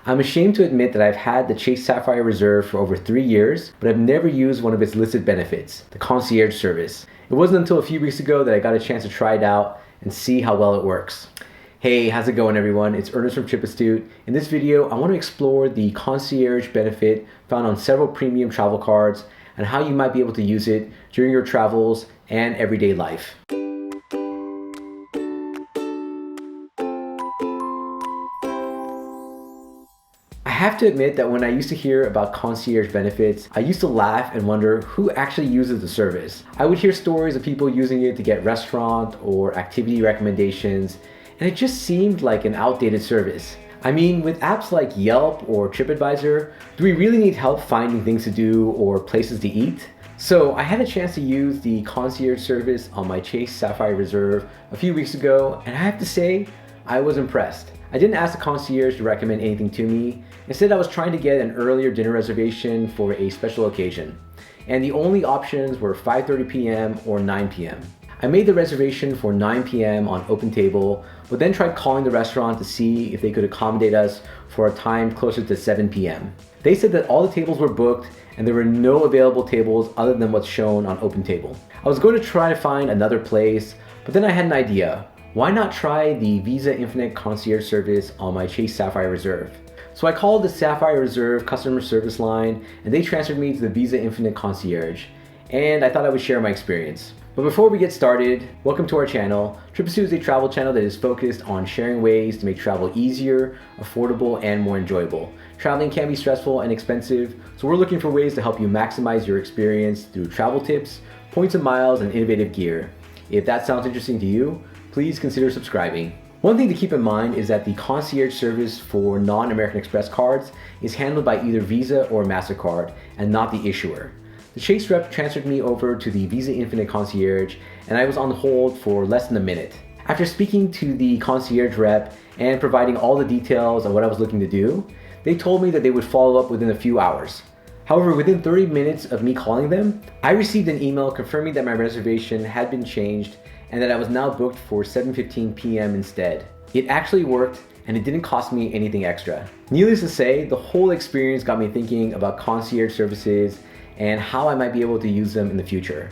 I'm ashamed to admit that I've had the Chase Sapphire Reserve for over 3 years, but I've never used one of its listed benefits, the concierge service. It wasn't until a few weeks ago that I got a chance to try it out and see how well it works. Hey, how's it going everyone? It's Ernest from TripAstute. In this video, I want to explore the concierge benefit found on several premium travel cards and how you might be able to use it during your travels and everyday life. I have to admit that when I used to hear about concierge benefits, I used to laugh and wonder who actually uses the service. I would hear stories of people using it to get restaurant or activity recommendations, and it just seemed like an outdated service. I mean, with apps like Yelp or TripAdvisor, do we really need help finding things to do or places to eat? So I had a chance to use the concierge service on my Chase Sapphire Reserve a few weeks ago, and I have to say, I was impressed. I didn't ask the concierge to recommend anything to me. Instead, I was trying to get an earlier dinner reservation for a special occasion, and the only options were 5:30 p.m. or 9 p.m. I made the reservation for 9 p.m. on OpenTable, but then tried calling the restaurant to see if they could accommodate us for a time closer to 7 p.m. They said that all the tables were booked and there were no available tables other than what's shown on OpenTable. I was going to try to find another place, but then I had an idea. Why not try the Visa Infinite concierge service on my Chase Sapphire Reserve? So I called the Sapphire Reserve customer service line and they transferred me to the Visa Infinite concierge, and I thought I would share my experience. But before we get started, welcome to our channel. TripAstute is a travel channel that is focused on sharing ways to make travel easier, affordable, and more enjoyable. Traveling can be stressful and expensive, so we're looking for ways to help you maximize your experience through travel tips, points and miles, and innovative gear. If that sounds interesting to you, please consider subscribing. One thing to keep in mind is that the concierge service for non-American Express cards is handled by either Visa or MasterCard and not the issuer. The Chase rep transferred me over to the Visa Infinite concierge and I was on hold for less than a minute. After speaking to the concierge rep and providing all the details on what I was looking to do, they told me that they would follow up within a few hours. However, within 30 minutes of me calling them, I received an email confirming that my reservation had been changed and that I was now booked for 7:15 p.m. instead. It actually worked and it didn't cost me anything extra. Needless to say, the whole experience got me thinking about concierge services and how I might be able to use them in the future.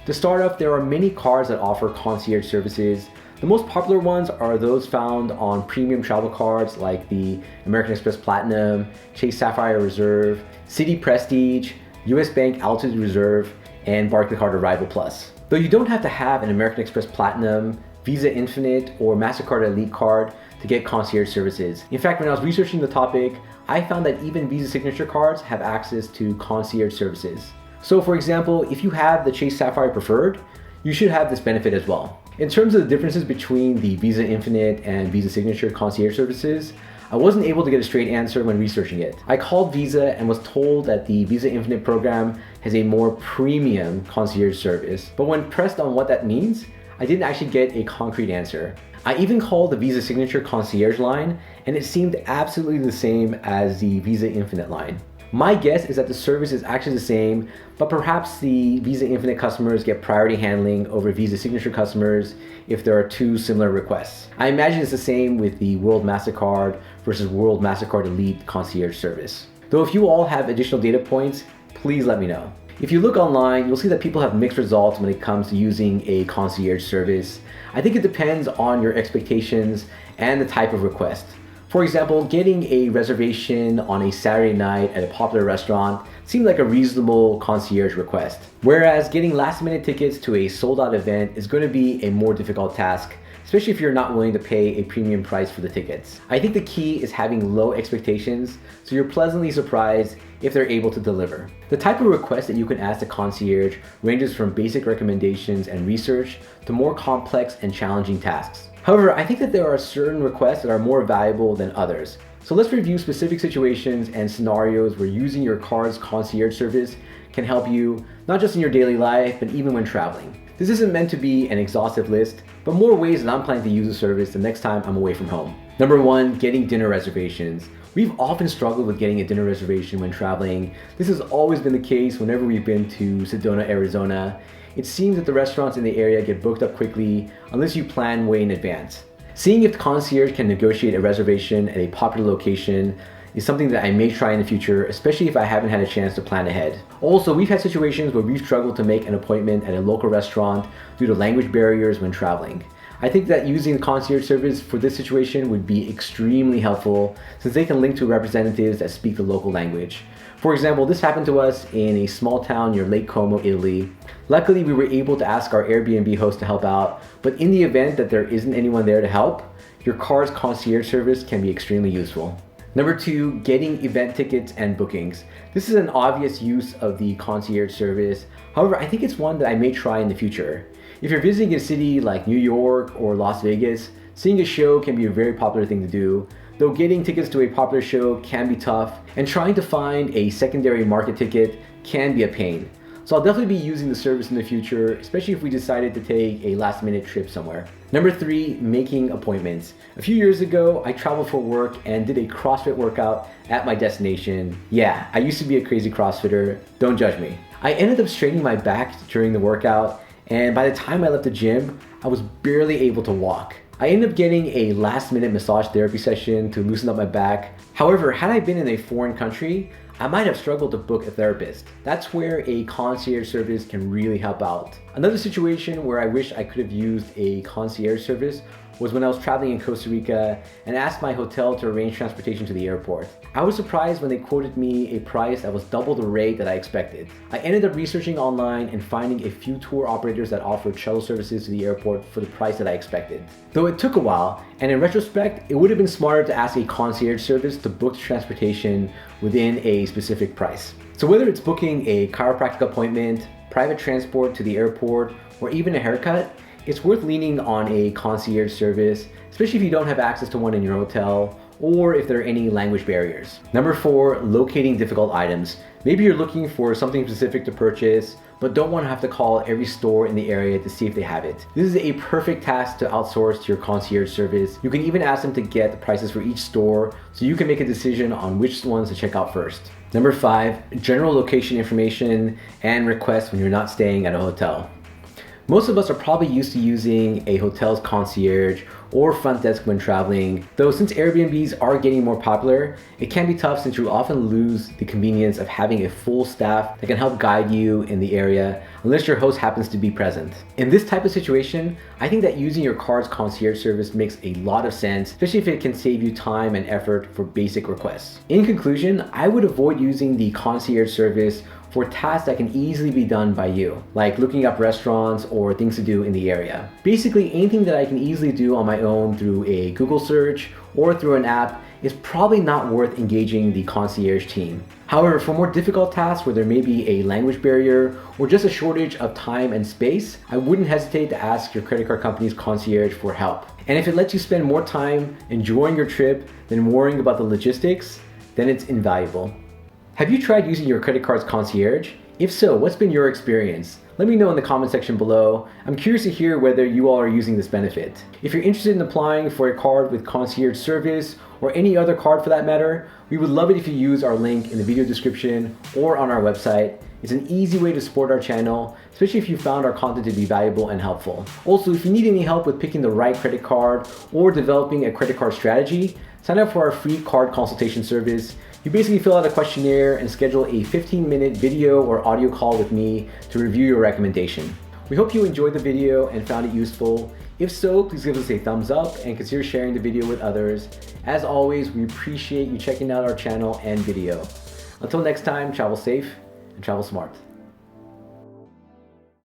To start off, there are many cards that offer concierge services. The most popular ones are those found on premium travel cards like the American Express Platinum, Chase Sapphire Reserve, Citi Prestige, US Bank Altitude Reserve, and Barclaycard Arrival Plus. Though you don't have to have an American Express Platinum, Visa Infinite, or MasterCard Elite card to get concierge services. In fact, when I was researching the topic, I found that even Visa Signature cards have access to concierge services. So for example, if you have the Chase Sapphire Preferred, you should have this benefit as well. In terms of the differences between the Visa Infinite and Visa Signature concierge services, I wasn't able to get a straight answer when researching it. I called Visa and was told that the Visa Infinite program has a more premium concierge service, but when pressed on what that means, I didn't actually get a concrete answer. I even called the Visa Signature concierge line and it seemed absolutely the same as the Visa Infinite line. My guess is that the service is actually the same, but perhaps the Visa Infinite customers get priority handling over Visa Signature customers if there are two similar requests. I imagine it's the same with the World MasterCard versus World MasterCard Elite concierge service. Though if you all have additional data points, please let me know. If you look online, you'll see that people have mixed results when it comes to using a concierge service. I think it depends on your expectations and the type of request. For example, getting a reservation on a Saturday night at a popular restaurant seemed like a reasonable concierge request. Whereas getting last-minute tickets to a sold-out event is going to be a more difficult task, especially if you're not willing to pay a premium price for the tickets. I think the key is having low expectations so you're pleasantly surprised if they're able to deliver. The type of request that you can ask the concierge ranges from basic recommendations and research to more complex and challenging tasks. However, I think that there are certain requests that are more valuable than others. So let's review specific situations and scenarios where using your card's concierge service can help you, not just in your daily life, but even when traveling. This isn't meant to be an exhaustive list, but more ways that I'm planning to use the service the next time I'm away from home. Number 1, getting dinner reservations. We've often struggled with getting a dinner reservation when traveling. This has always been the case whenever we've been to Sedona, Arizona. It seems that the restaurants in the area get booked up quickly unless you plan way in advance. Seeing if the concierge can negotiate a reservation at a popular location is something that I may try in the future, especially if I haven't had a chance to plan ahead. Also, we've had situations where we've struggled to make an appointment at a local restaurant due to language barriers when traveling. I think that using the concierge service for this situation would be extremely helpful since they can link to representatives that speak the local language. For example, this happened to us in a small town near Lake Como, Italy. Luckily, we were able to ask our Airbnb host to help out, but in the event that there isn't anyone there to help, your car's concierge service can be extremely useful. Number 2, getting event tickets and bookings. This is an obvious use of the concierge service. However, I think it's one that I may try in the future. If you're visiting a city like New York or Las Vegas, seeing a show can be a very popular thing to do, though getting tickets to a popular show can be tough, and trying to find a secondary market ticket can be a pain. So I'll definitely be using the service in the future, especially if we decided to take a last-minute trip somewhere. Number 3, making appointments. A few years ago, I traveled for work and did a CrossFit workout at my destination. Yeah, I used to be a crazy CrossFitter, don't judge me. I ended up straining my back during the workout, and by the time I left the gym, I was barely able to walk. I ended up getting a last-minute massage therapy session to loosen up my back. However, had I been in a foreign country, I might have struggled to book a therapist. That's where a concierge service can really help out. Another situation where I wish I could have used a concierge service was when I was traveling in Costa Rica and asked my hotel to arrange transportation to the airport. I was surprised when they quoted me a price that was double the rate that I expected. I ended up researching online and finding a few tour operators that offered shuttle services to the airport for the price that I expected. Though it took a while, and in retrospect, it would have been smarter to ask a concierge service to book transportation within a specific price. So whether it's booking a chiropractic appointment, private transport to the airport, or even a haircut, it's worth leaning on a concierge service, especially if you don't have access to one in your hotel or if there are any language barriers. Number 4, locating difficult items. Maybe you're looking for something specific to purchase, but don't want to have to call every store in the area to see if they have it. This is a perfect task to outsource to your concierge service. You can even ask them to get the prices for each store so you can make a decision on which ones to check out first. Number 5, general location information and requests when you're not staying at a hotel. Most of us are probably used to using a hotel's concierge or front desk when traveling, though since Airbnbs are getting more popular, it can be tough since you often lose the convenience of having a full staff that can help guide you in the area unless your host happens to be present. In this type of situation, I think that using your car's concierge service makes a lot of sense, especially if it can save you time and effort for basic requests. In conclusion, I would avoid using the concierge service for tasks that can easily be done by you, like looking up restaurants or things to do in the area. Basically, anything that I can easily do on my own through a Google search or through an app is probably not worth engaging the concierge team. However, for more difficult tasks where there may be a language barrier or just a shortage of time and space, I wouldn't hesitate to ask your credit card company's concierge for help. And if it lets you spend more time enjoying your trip than worrying about the logistics, then it's invaluable. Have you tried using your credit card's concierge? If so, what's been your experience? Let me know in the comment section below. I'm curious to hear whether you all are using this benefit. If you're interested in applying for a card with concierge service or any other card for that matter, we would love it if you use our link in the video description or on our website. It's an easy way to support our channel, especially if you found our content to be valuable and helpful. Also, if you need any help with picking the right credit card or developing a credit card strategy, sign up for our free card consultation service. You basically fill out a questionnaire and schedule a 15-minute video or audio call with me to review your recommendation. We hope you enjoyed the video and found it useful. If so, please give us a thumbs up and consider sharing the video with others. As always, we appreciate you checking out our channel and video. Until next time, travel safe and travel smart.